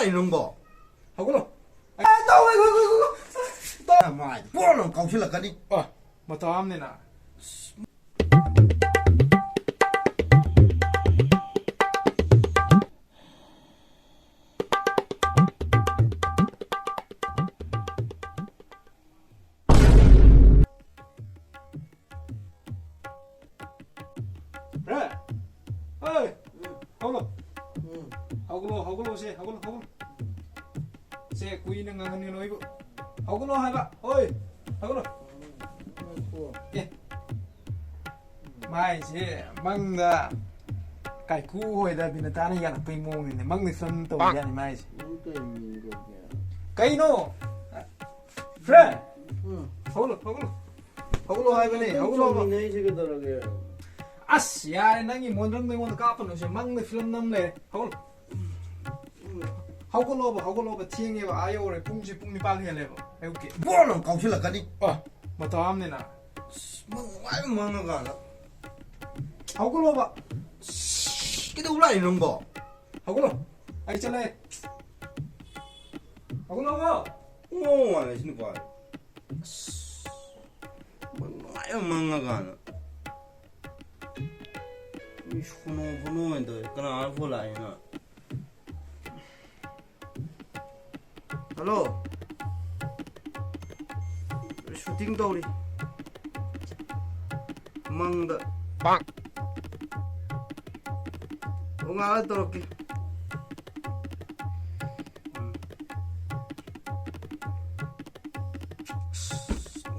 이런 거. 하고로. 나 마이 뽀는 깡실라까니. 뭐 더 함내나. 그래. 어이. 하고로 세. 하고로. 세 구이는 강한이 너이고. 하고로 해봐. 어이. 하고로. 예. mai sẽ măng cải cú hồi đã bị người ta này gạt phải mua này măng này phân tổ ra này mai cây nó Fred holo hai bên này holo Asia này nghĩ muốn rằng muốn cáp nó sẽ măng này film năm này holo bà thiên nghe bà ai rồi bung đi ba cái này bà ok 뽀는 깡실라까니. mà tao am này nè 아이 먹는 거 알아. holo bà cái đâu lại 이런 거. holo ai chơi này holo không 오, 안 하시는 거 알아. 아이 먹는 거 알아. 이 훈훈인데 그냥 알고 라이나. 헬로. 슈팅 도리. 망다. 빵. 응아 들어올게.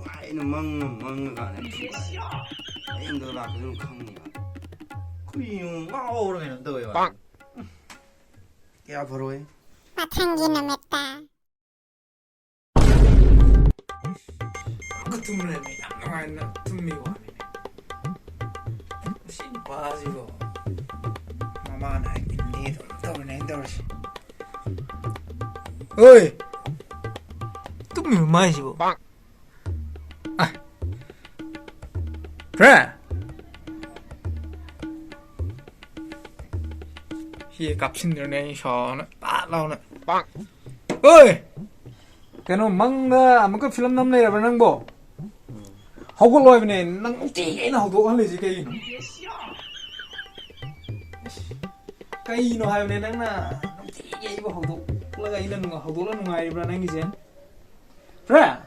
와이는 망가 안 해. 애인들 나 그런 강이야. 그이용 오르면 너요. 빵. 야 바로 해. 마탕기는 맵다. 그 tumre mi ang tummi wa simpático mamá na hindi to oi tummi mai sibo bang ah kra hi kapsin ne sho na ta lao na bang oi cái nó măng đó mà cái film năm nay là bạn năng bộ không có lôi bên này năng chỉ cái nào thuộc hắn là gì cái nó hai bên này năng là chỉ cái vào hậu thuộc là cái năng hậu thuộc là ngoài bạn năng cái gì ra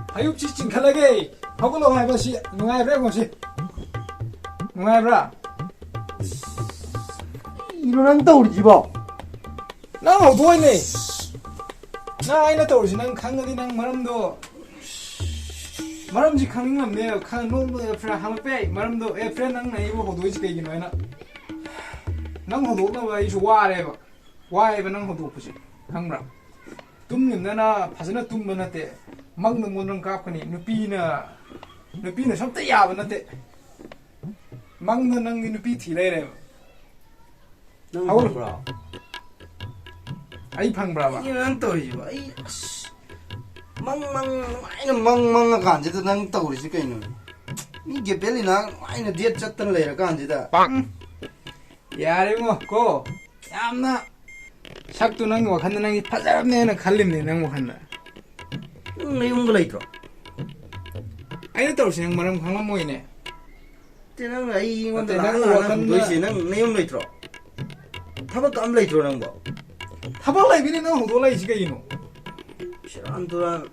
hay chụp chính khá là cái không có lôi hai bên gì ngoài ra còn gì ngoài ra 이런 떠오르지 봐. năng hậu thuộc này 나 아이나 떠오르지 난 강어디 난 마람지 강릉남 내요 강노도 에프라 하마페 마람도 에프라 난 나이고 호도이지 깨기 너이나 난 호도가 봐 이주 와래봐 와해봐 난 호도 보지 강라 tum님나 파스나 tum만한테 막는 문은 갚거니 누피나 섬때 야반한테 막는 난 누피 티래래 하고 그래. 아이 팡브라바 이런 떠오르지 봐. 망망 간지도 난 떠오르지 그이는. 이게 별이나 아이는 뒤에 쳤던 레라 간지다. 빵 야래 뭐고 얌나 샥도 난 거 간다 난이 파자랍네는 갈림네 난거 간다 내용 거 있어. 아이는 떠오르지 난 말은 강만 모이네 때는 아이 원데 나는 도시는 내용 거 있어. 타박 안 레이트로 난 거. 타발라이 비리는 호돌라이 지가 이노 시란도란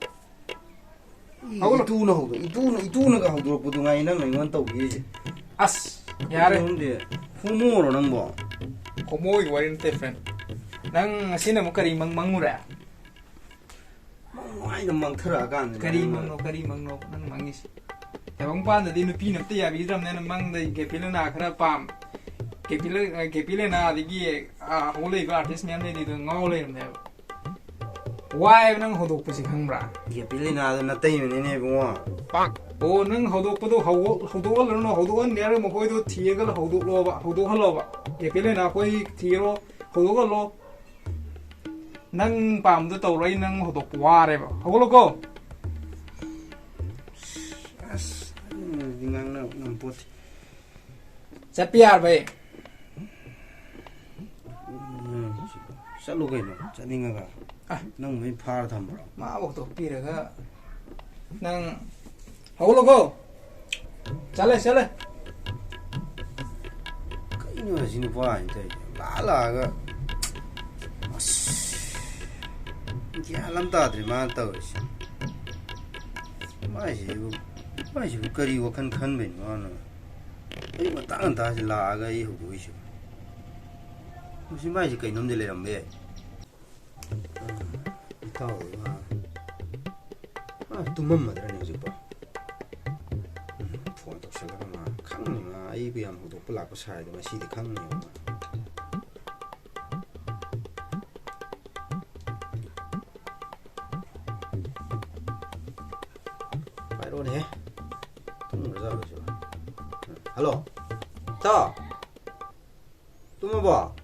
이두는 가 호돌 보둥아 이는 이건 또 이게 아스 야래 근데 후모로 난 거. 고모이 와리는 때fen 난 아시나 뭐 까리 망망무라 아이는 망 들어간 까리 망노 난 망이시 대방반데 디누 피는 때야 비드람내는 망데 게필나 그라 빰 게필나 디기 아 홀레 그 아티스트 냠네 디도 ngaule는데 와이 난 호독부지 강브라 이게 빌리나도 나 때문에 뭐 빵 오 능 호독부도 호독을 넣어 호독은 내를 뭐 거기도 뒤에가 호독로 봐 호독할로 봐 게필나 거기 뒤로 호독을 넣어 능 밤도 떠오르이 능 호독 와래 봐 호독고 난 보지. 자 삐알 봐 Chalo cái nó, chả đi ngang cả. Nó mới pha thầm rồi. 마 먹도 삐르가 난 하고로고 잘래 Cái như là xin qua như thế, là cái. Chả lắm ta thì mà tao. Mai chỉ cái gì khăn khăn mình mà nó. Ấy mà tăng ta thì là cái hậu đuôi chứ. Không mai chỉ cái nôm gì lại làm bê. Tao tụi mầm mà đây này chứ bao. Phone tao xem cái mà khăng này mà ấy bây giờ hậu đuôi bự có sai thì mà xí thì khăng nhiều mà. Phải rồi nè. Tung ra rồi chứ. Alo. Tao. Tụi mày bảo.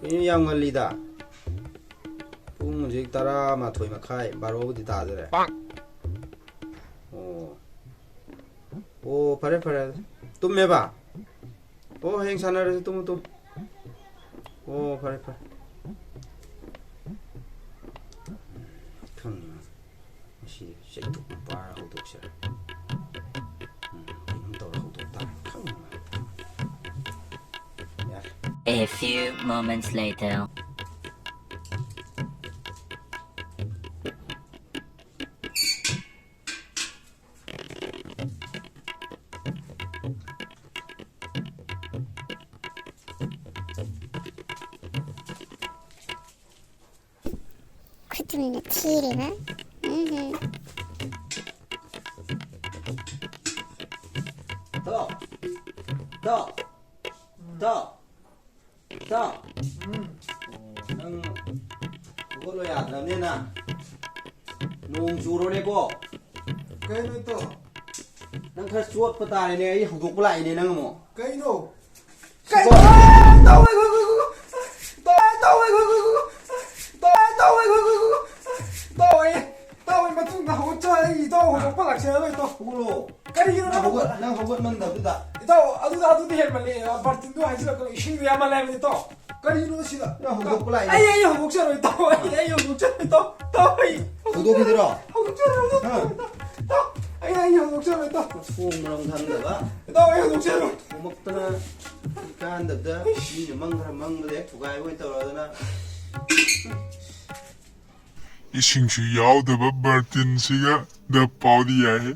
Cái như yang ngali da. Pung jik tara ma thoi ma khai baro di ta de. Oh, pare. Tum me ba. Oh, heng sana re tum. Oh, pare. Khang ni. Si shek tu pa ho tu sha. Heng to ho tu ta khang. A few moments later. 그들은 티리나? Tao. Nang kau lo ya dalam ni na. Nung juru ni ko. cái nó to Nang khas suat petani ni, ini huduk pula ini nang mo. cái nó Cái tao ơi mà chúng ta hỗ trợ gì tao không có lạc xe rồi tao Kulo. cái gì nó Nang huduk mang dah tu. tao aduh dia malah partin tu hasil kalau isu dia malah ni tao cái gì nó xí Nang huduk pula ini. ai hỗ trợ rồi tao ai hỗ trợ rồi tao Huduk ni dah. hỗ trợ rồi tao ai hỗ trợ rồi tao Phung malam thang dah. tao hỗ trợ rồi Umak tu na ikan dah. Ini mang lek tugai pun tahu dah na. Isingsu yaudaba Martinsiga da paudi yahe.